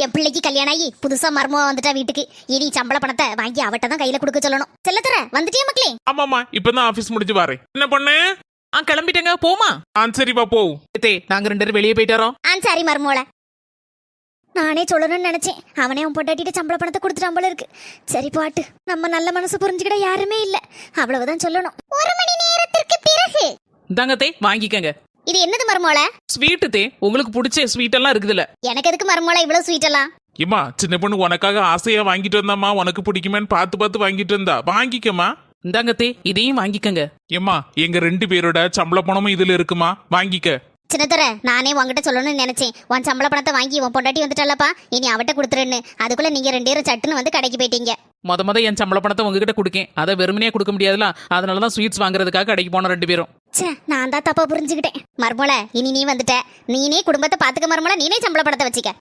என் பிள்ளைக்கு கல்யாணம் ஆகி புதுசா மர்மமா வந்துட்டா வீட்டுக்கு. இனி சம்பள பணத்தை வாங்கி அவட்ட தான் கையில கொடுக்க சொல்லணும். செல்லத்தர வந்துட்டியா மக்களே? ஆமாமா, இப்பதான் ஆபீஸ் முடிஞ்சு வரேன். என்ன பண்ணு? கிளம்பிட்டேங்க, போமா. சரிப்பா போவு. நாங்க 2 பேரும் வெளியே போயிட்டாரோம். சரி மர்மோல. நானே சொல்லணும்னு நினைச்சேன். அவனே அவன் பொண்டாட்டிட்டு சம்பள பணத்தை கொடுத்துட்டான் போல இருக்கு. சரி பாட்டு, நம்ம நல்ல மனசு புரிஞ்சுக்கிட யாருமே இல்ல. அவ்வளவுதான் சொல்லணும். 1 மணி நேரத்திற்கு பிறகு இந்தாங்க வாங்கிக்கங்க. இது என்னது மர்மோல? ஸ்வீட் உங்களுக்கு பிடிச்ச ஸ்வீட் எல்லாம் இருக்குதுல்ல. எனக்கு எதுக்கு மர்மோல இவ்வளவு ஸ்வீட் எல்லாம்? ஏமா, சின்ன பொண்ணு உனக்காக ஆசையா வாங்கிட்டு வந்தாமா, உனக்கு பிடிக்குமேன்னு பார்த்து வாங்கிட்டு வந்தா. வாங்கிக்கமா. இந்தாங்க இதையும் வாங்கிக்கங்க. ஏமா, எங்க 2 பேரோட சம்பள பணமும் இதுல இருக்குமா, வாங்கிக்க. சின்னத்தர, நானே உங்ககிட்ட சொல்லணும்னு நினைச்சேன். உன் சம்பள பணத்தை வாங்கி உன் பொண்டாட்டி வந்துட்டாலப்பா, இனி அவட்ட கொடுத்துருன்னு. அதுக்குள்ள நீங்க 2 பேரும் சட்டுன்னு வந்து கடைக்கு போயிட்டீங்க. முத என் சம்பள பணத்தை உங்ககிட்ட கொடுக்கேன். அதை வெறுமனே கொடுக்க முடியாதுல, அதனாலதான் ஸ்வீட்ஸ் வாங்குறதுக்காக கடைக்கு போன 2 பேரும். சே, நான் தான் தப்பா புரிஞ்சுக்கிட்டேன். மர்மோல, இனி நீ வந்துட்ட. நீனே குடும்பத்தை பாத்துக்க மர்மோல, நீனே சம்பள பணத்தை வச்சுக்க.